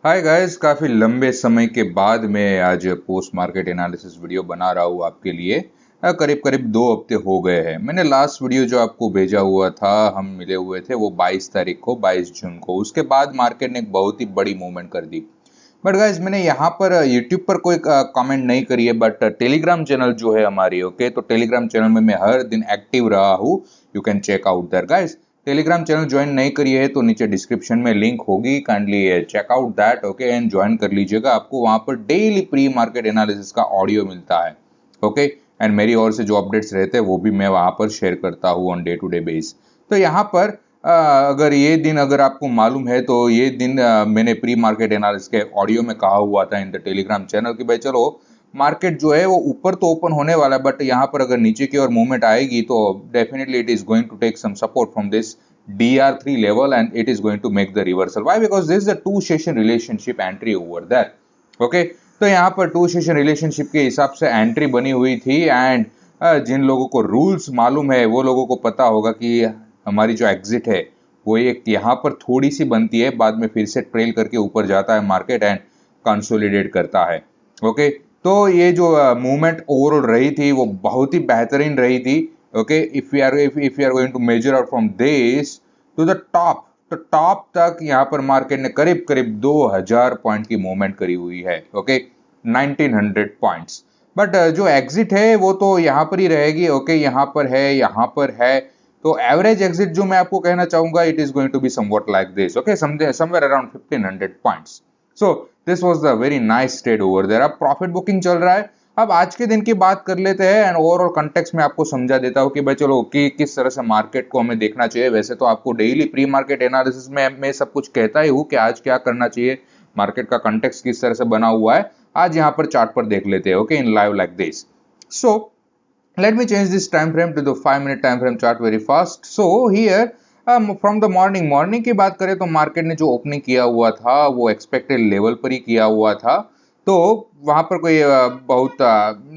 Hi guys, काफ़ी लंबे समय के बाद मैं आज पोस्ट मार्केट एनालिसिस वीडियो बना रहा हूँ आपके लिए। करीब करीब 2 हफ्ते हो गए हैं। मैंने लास्ट वीडियो जो आपको भेजा हुआ था, हम मिले हुए थे वो 22 तारीख को, 22 जून को। उसके बाद मार्केट ने एक बहुत ही बड़ी मूवमेंट कर दी। बट गाइस, मैंने यहाँ पर यूट्यूब पर कोई कमेंट नहीं करी है, बट टेलीग्राम चैनल जो है हमारी, ओके, तो टेलीग्राम चैनल में मैं हर दिन एक्टिव रहा हूँ। You can check out that guys. Telegram channel join नहीं करी है तो नीचे डिस्क्रिप्शन में लिंक होगी, kindly check out that, okay, and join कर लीजिएगा। आपको वहां पर डेली प्री मार्केट एनालिसिस का ऑडियो मिलता है, ओके। एंड मेरी ओर से जो अपडेट्स रहते हैं वो भी मैं वहां पर शेयर करता हूँ on day to day base. तो यहाँ पर अगर ये दिन अगर आपको मालूम है तो ये दिन मैंने प्री मार्केट एनालिसिस के ऑडियो में कहा हुआ था इन द टेलीग्राम चैनल कि भाई चलो, मार्केट जो है वो ऊपर तो ओपन होने वाला है, बट यहाँ पर अगर नीचे की ओर मूवमेंट आएगी तो definitely it is going to take some support from this DR3 level and it is going to make the reversal. Why? Because this is a two session relationship entry over there. Okay, तो यहाँ पर to session relationship के हिसाब से entry बनी हुई थी। And जिन लोगों को रूल्स मालूम है वो लोगों को पता होगा कि हमारी जो एग्जिट है वो एक यहाँ पर थोड़ी सी बनती है, बाद में फिर से ट्रेल करके ऊपर जाता है मार्केट एंड कंसोलिडेट करता है। ओके, तो ये जो मूवमेंट ओवरऑल रही थी वो बहुत ही बेहतरीन रही थी। Okay, if we are going to measure out from this to the top, तो टॉप तक यहाँ पर मार्केट ने करीब करीब 2000 पॉइंट की मूवमेंट करी हुई है। Okay, 1900 points. बट जो एग्जिट है वो तो यहाँ पर ही रहेगी। ओके, यहाँ पर है, यहाँ पर है। तो एवरेज एग्जिट जो मैं आपको कहना चाहूंगा, it is going to be somewhat like this. Okay, somewhere around 1500 points. So this was the very nice trade over there. अब प्रॉफिट बुकिंग चल रहा है। अब आज के दिन की बात कर लेते हैं एंड ओवरऑल कंटेक्स्ट में आपको समझा देता हूँ कि भाई चलो कि किस तरह से मार्केट को हमें देखना चाहिए। वैसे तो आपको डेली प्री मार्केट एनालिसिस में मैं सब कुछ कहता ही हूँ कि आज क्या करना चाहिए, मार्केट का कंटेक्स्ट किस तरह से बना हुआ है। आज यहाँ पर चार्ट पर देख लेते हैं, okay, in live like this. So let me change this time frame to the 5 minute time frame chart very fast. So here from the morning की बात करें तो मार्केट ने जो ओपनिंग किया हुआ था वो एक्सपेक्टेड लेवल पर ही किया हुआ था। तो वहां पर कोई बहुत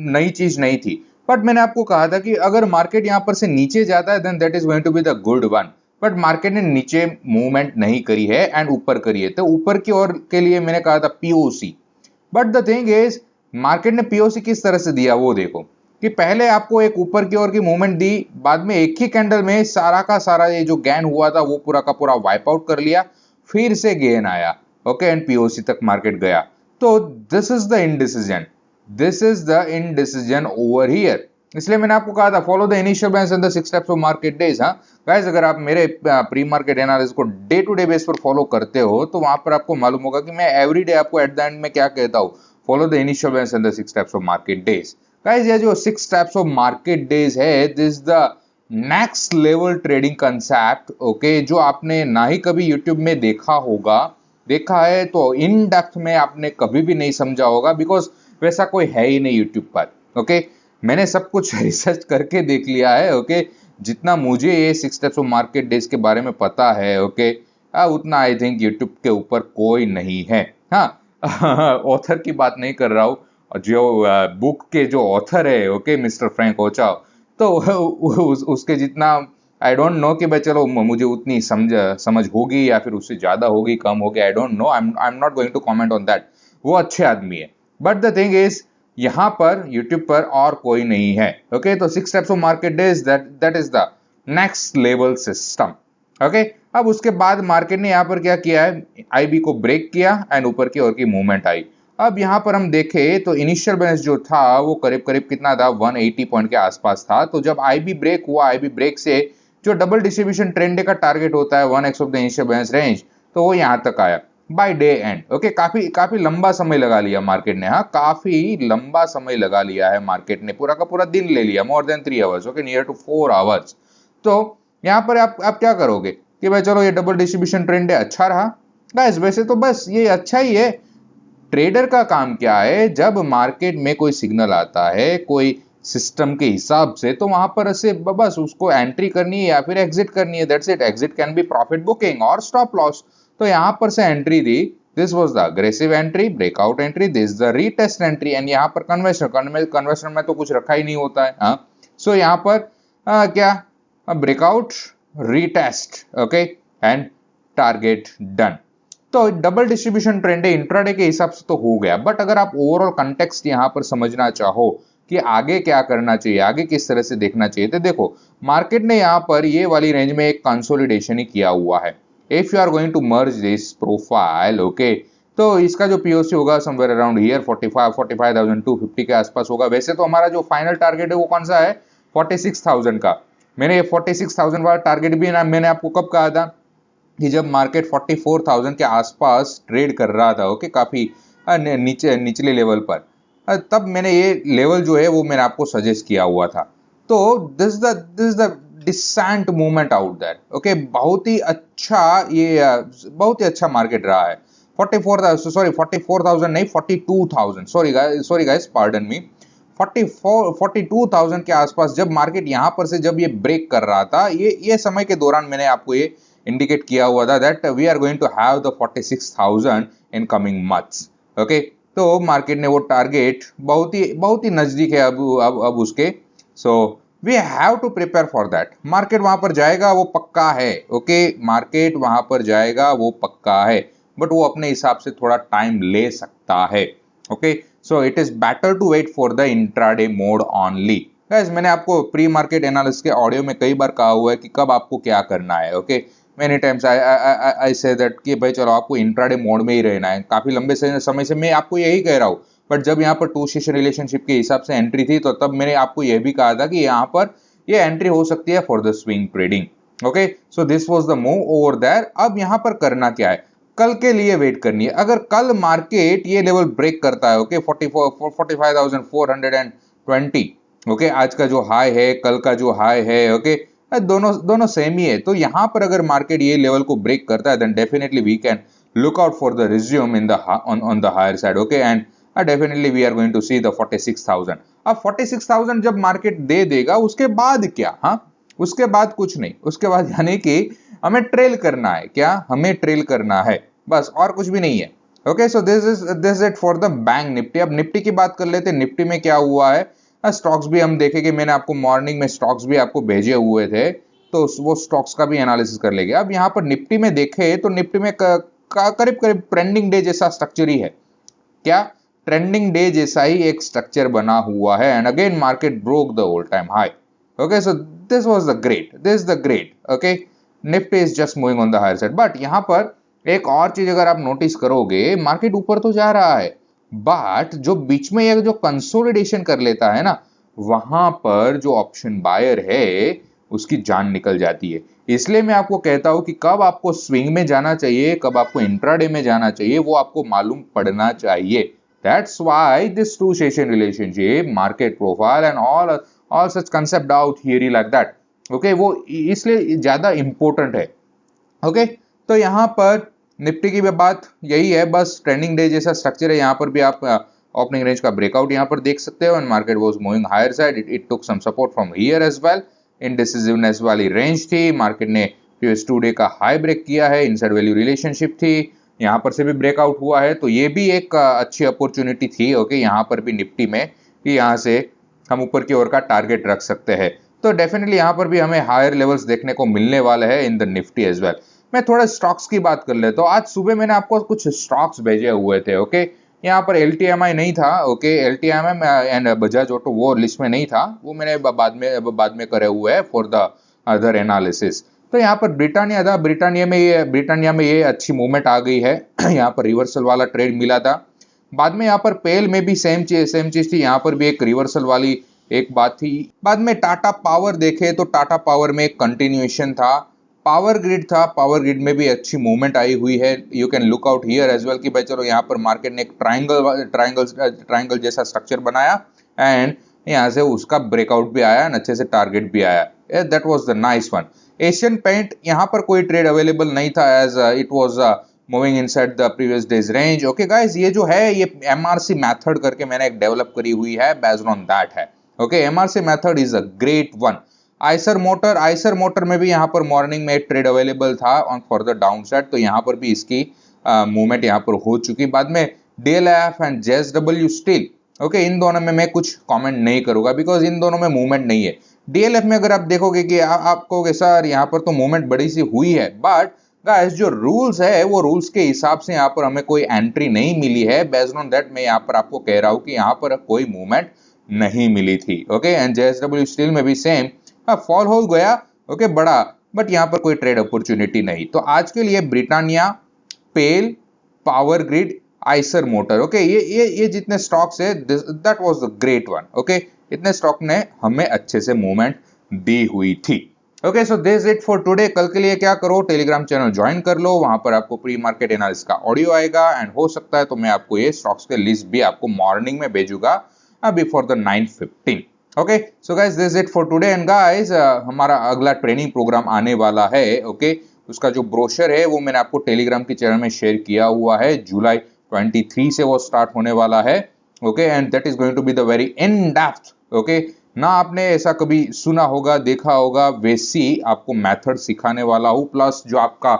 नई चीज नहीं थी। बट मैंने आपको कहा था कि अगर मार्केट यहाँ पर से नीचे जाता है then that is going to be the good one. But market ने नीचे मूवमेंट नहीं करी है एंड ऊपर करी है। तो ऊपर की ओर के लिए मैंने कहा था POC. But the thing is, market ने पीओसी किस तरह से दिया वो देखो कि पहले आपको एक ऊपर की ओर की मूवमेंट दी, बाद में एक ही कैंडल में सारा का सारा ये जो गेन हुआ था वो पूरा का पूरा वाइप आउट कर लिया, फिर से गेन आया। ओके, एंड पीओसी तक मार्केट गया। तो this is the indecision, this is the indecision over here. इसलिए मैंने आपको कहा था follow the initial balance and the 6 steps of market days. हाँ गाइस, अगर आप मेरे प्री मार्केट एनालिसिस को डे टू डे बेस पर फॉलो करते हो तो वहां पर आपको मालूम होगा कि मैं एवरीडे आपको एट द एंड में क्या कहता हूँ, follow the initial balance and the 6 steps of market days. Guys, ये जो 6 स्टेप्स ऑफ मार्केट डेज है, this the next level trading concept. Okay, जो आपने ना ही कभी यूट्यूब में देखा होगा, देखा है तो इन डेप्थ में आपने कभी भी नहीं समझा होगा, बिकॉज वैसा कोई है ही नहीं यूट्यूब पर। ओके, मैंने सब कुछ रिसर्च करके देख लिया है। ओके, जितना मुझे ये 6 स्टेप्स ऑफ मार्केट डेज के बारे में पता है, ओके, उतना आई थिंक यूट्यूब के ऊपर कोई नहीं है। हाँ ऑथर की बात नहीं कर रहा हूँ, जो बुक के जो ऑथर है, ओके, मिस्टर फ्रैंक ओचाओ, तो उसके जितना आई डोंट नो कि भाई चलो मुझे उतनी समझ होगी या फिर उससे ज्यादा होगी, कम होगी, I don't know. I am not going to comment on that. वो अच्छे आदमी है, बट द थिंग इज यहाँ पर यूट्यूब पर और कोई नहीं है। ओके, तो 6 steps of market days, that is the next level system. Okay, अब उसके बाद मार्केट ने यहाँ पर क्या किया है, आईबी को ब्रेक किया एंड ऊपर की ओर की मूवमेंट आई। अब यहाँ पर हम देखें तो इनिशियल बैलेंस जो था वो करीब करीब कितना था, 180 पॉइंट के आसपास था। तो जब आईबी ब्रेक हुआ, आईबी ब्रेक से जो डबल डिस्ट्रीब्यूशन ट्रेंड डे का टारगेट होता है 1x of the initial balance range, तो वो यहाँ तक आया बाय डे एंड। ओके, काफी काफी लंबा समय लगा लिया मार्केट ने। हाँ, काफी लंबा समय लगा लिया है मार्केट ने, पूरा का पूरा दिन ले लिया, more than 3 hours. Okay, near to 4 hours. तो यहाँ पर आप क्या करोगे कि भाई चलो ये डबल डिस्ट्रीब्यूशन ट्रेंड है, अच्छा रहा। गाइस, वैसे तो बस ये अच्छा ही है। ट्रेडर का काम क्या है, जब मार्केट में कोई सिग्नल आता है कोई सिस्टम के हिसाब से, तो वहां पर से बस उसको एंट्री करनी है या फिर एग्जिट करनी है, that's it. Exit can be profit booking और स्टॉप लॉस। तो यहाँ पर से entry the, this was the aggressive entry, breakout entry, this the retest entry, and यहाँ पर कन्वेंशन में तो कुछ रखा ही नहीं होता है। हाँ, सो यहाँ पर क्या, breakout, retest, okay, and target done. तो डबल डिस्ट्रीब्यूशन ट्रेंड है, इंट्राडे के हिसाब से तो हो गया, बट अगर आप ओवरऑल कंटेक्स्ट यहां पर समझना चाहो कि आगे क्या करना चाहिए, आगे किस तरह से देखना चाहिए, तो देखो मार्केट ने यहां पर ये वाली रेंज में एक कंसोलिडेशन ही किया हुआ है। If you are going to merge this profile, okay, तो इसका जो पीओसी होगा समवेयर अराउंड हियर 45,250 के आसपास होगा। वैसे तो हमारा जो फाइनल टारगेट है वो कौन सा है, 46,000 का। मैंने ये 46,000 वाला टारगेट भी ना मैंने आपको कब कहा था कि जब मार्केट 44,000 के आसपास ट्रेड कर रहा था, ओके, काफी नीचे निचले लेवल पर, तब मैंने ये लेवल जो है वो मैंने आपको सजेस्ट किया हुआ था। तो this the decent movement out there, okay, बहुत ही अच्छा, ये बहुत ही अच्छा मार्केट रहा है। 44,000 नहीं, 42,000, सॉरी गाइस, पार्डन मी, 42,000 के आसपास जब मार्केट यहां पर से जब ये ब्रेक कर रहा था, ये समय के दौरान मैंने आपको ये इंडिकेट किया हुआ था that we are going to have the 46,000 in coming months, okay. तो मार्केट ने वो टारगेट बहुत ही नजदीक है अब उसके, so we have to prepare for that. Market वहां पर जाएगा वो पक्का है, ओके, मार्केट वहां पर जाएगा वो पक्का है, बट वो अपने हिसाब से थोड़ा टाइम ले सकता है, okay. So it is better to wait for the intraday mode only. Guys, मैंने आपको प्री मार्केट एनालिसिस के ऑडियो में कई बार कहा हुआ है कि कब आपको क्या करना है, okay. Many times I say that कि भाई चलो आपको इंट्राडे मोड में ही रहना है। काफी लंबे समय से मैं आपको यही कह रहा हूँ, बट जब यहाँ पर टू सेशन रिलेशनशिप के हिसाब से एंट्री थी तो तब मैंने आपको यह भी कहा था कि यहाँ पर ये एंट्री हो सकती है for the swing trading, okay. So this was the move over there. अब यहाँ पर करना क्या है, कल के लिए वेट करनी है। अगर कल मार्केट ये लेवल ब्रेक करता है, ओके, 45,420, ओके, आज का जो हाई है, कल का जो हाई है, ओके, दोनों सेम ही है। तो यहां पर अगर मार्केट ये लेवल को ब्रेक करता है then definitely we can look out for the resume in the on the higher side, okay, and definitely we are going to see the 46,000। अब 46,000 जब मार्केट दे देगा उसके बाद क्या, हाँ, उसके बाद कुछ नहीं, उसके बाद यानी कि हमें ट्रेल करना है। क्या हमें ट्रेल करना है, बस, और कुछ भी नहीं है, okay. So this it for the bank Nifty. अब निफ्टी की बात कर लेते हैं, निफ्टी में क्या हुआ है। स्टॉक्स भी हम देखेंगे, मैंने आपको मॉर्निंग में स्टॉक्स भी आपको भेजे हुए थे, तो वो स्टॉक्स का भी एनालिसिस कर लेंगे। अब यहाँ पर निफ्टी में देखे तो निफ्टी में करीब करीब ट्रेंडिंग डे जैसा स्ट्रक्चर ही है। क्या, ट्रेंडिंग डे जैसा ही एक स्ट्रक्चर बना हुआ है, and again market broke the all time high, okay. So this was the great, this the great, okay. Nifty is just moving on the higher side, but यहाँ पर एक और चीज अगर आप नोटिस करोगे, मार्केट ऊपर तो जा रहा है, बट जो बीच में ये जो कंसोलिडेशन कर लेता है ना, वहां पर जो ऑप्शन बायर है उसकी जान निकल जाती है। इसलिए मैं आपको कहता हूं कि कब आपको स्विंग में जाना चाहिए, कब आपको इंट्राडे में जाना चाहिए, वो आपको मालूम पड़ना चाहिए। That's why this two session relationship, market profile and all such concept out theory like that, okay, वो इसलिए ज्यादा इंपॉर्टेंट है, ओके। तो यहाँ पर निफ्टी की भी बात यही है, बस ट्रेंडिंग डे जैसा स्ट्रक्चर है। यहाँ पर भी आप ओपनिंग रेंज का ब्रेकआउट यहाँ पर देख सकते हो, and market was moving higher side, it took some support from here as well. Indecisiveness वाली रेंज थी, मार्केट ने प्रीवियस 2 डे का हाई ब्रेक किया है, इनसाइड वैल्यू रिलेशनशिप थी, यहाँ पर से भी ब्रेकआउट हुआ है, तो ये भी एक अच्छी अपॉर्चुनिटी थी, ओके, यहाँ पर भी निफ्टी में कि यहाँ से हम ऊपर की ओर का टारगेट रख सकते हैं। तो डेफिनेटली यहाँ पर भी हमें हायर लेवल्स देखने को मिलने वाले हैं in the Nifty as well. मैं थोड़ा स्टॉक्स की बात कर लेता हूँ। आज सुबह मैंने आपको कुछ स्टॉक्स भेजे हुए थे, ओके। यहाँ पर LTMI नहीं था, okay, LTMI and Bajaj auto वो लिस्ट में नहीं था, वो मैंने बाद में करे हुए हैं फॉर द अदर एनालिसिस। तो यहाँ पर ब्रिटानिया था, ब्रिटानिया में ये अच्छी मूवमेंट आ गई है। यहाँ पर रिवर्सल वाला ट्रेड मिला था। बाद में यहाँ पर पेल में भी सेम चीज थी, यहाँ पर भी एक रिवर्सल वाली एक बात थी। बाद में टाटा पावर देखे तो टाटा पावर में एक कंटिन्यूएशन था। पावर ग्रिड था, पावर ग्रिड में भी अच्छी मूवमेंट आई हुई है। You can look out here as well कि भाई चलो यहाँ पर मार्केट ने एक ट्राइंगल जैसा स्ट्रक्चर बनाया, एंड यहाँ से उसका ब्रेकआउट भी आया, अच्छे से टारगेट भी आया। That was the nice one. Asian paint, यहाँ पर कोई ट्रेड अवेलेबल नहीं था as it was moving inside the previous days range, okay guys. ये जो है ये MRC मेथड करके मैंने एक डेवलप करी हुई है, बेस्ड ऑन दैट है, okay. MRC method is a great one. Eicher motor में भी यहाँ पर मॉर्निंग में ट्रेड अवेलेबल था on for the down side, तो यहाँ पर भी इसकी मूवमेंट यहाँ पर हो चुकी। बाद में DLF and JSW steel, okay, इन दोनों में मैं कुछ कमेंट नहीं करूंगा बिकॉज इन दोनों में मूवमेंट नहीं है। DLF में अगर आप देखोगे कि आप कहोगे सर यहाँ पर तो मूवमेंट बड़ी सी हुई है, बट गाइस जो रूल्स है वो रूल्स के हिसाब से यहाँ पर हमें कोई एंट्री नहीं मिली है। बेस्ड ऑन दैट मैं यहाँ पर आपको कह रहा हूँ कि यहाँ पर कोई मूवमेंट नहीं मिली थी। ओके, एंड जेएसडब्ल्यू स्टील में भी सेम फॉल हो गया, ओके, बड़ा, बट यहाँ पर कोई ट्रेड अपॉर्चुनिटी नहीं। तो आज के लिए ब्रिटानिया, पेल, power grid, Eicher motor, okay, ये जितने स्टॉक्स है that was the great one. Okay, इतने स्टॉक ने हमें अच्छे से मूवमेंट दी हुई थी। Okay, so this it for today. कल के लिए क्या करो, टेलीग्राम चैनल ज्वाइन कर लो, वहां पर आपको प्री मार्केट एनालिसिस का ऑडियो आएगा, एंड हो सकता है तो मैं आपको ये स्टॉक्स के लिस्ट भी आपको मॉर्निंग में भेजूंगा before the 9:15। Okay, so guys this it for today, and guys हमारा अगला ट्रेनिंग प्रोग्राम आने वाला है। ओके, उसका जो ब्रोशर है वो मैंने आपको टेलीग्राम के चैनल में शेयर किया हुआ है। जुलाई 23 से वो स्टार्ट होने वाला है। Okay, and that is going to be the very in depth. Okay, ना आपने ऐसा कभी सुना होगा, देखा होगा, वैसी आपको मेथड सिखाने वाला हूँ, प्लस जो आपका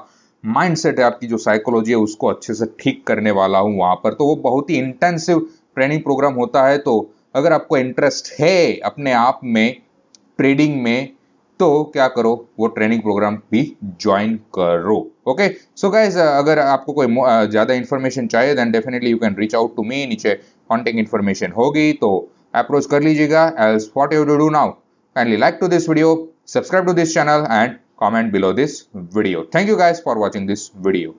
माइंडसेट है, आपकी जो साइकोलॉजी है, उसको अच्छे से ठीक करने वाला हूँ वहां पर। तो वो बहुत ही इंटेंसिव ट्रेनिंग प्रोग्राम होता है। तो अगर आपको इंटरेस्ट है अपने आप में, ट्रेडिंग में, तो क्या करो, वो ट्रेनिंग प्रोग्राम भी ज्वाइन करो। ओके, सो गाइज अगर आपको कोई ज्यादा इन्फॉर्मेशन चाहिए then definitely you can reach out to me. नीचे कॉन्टेक्ट इन्फॉर्मेशन होगी तो अप्रोच कर लीजिएगा। Else what you do now, kindly like to this video, subscribe to this channel and comment below this video. Thank you guys for watching this video.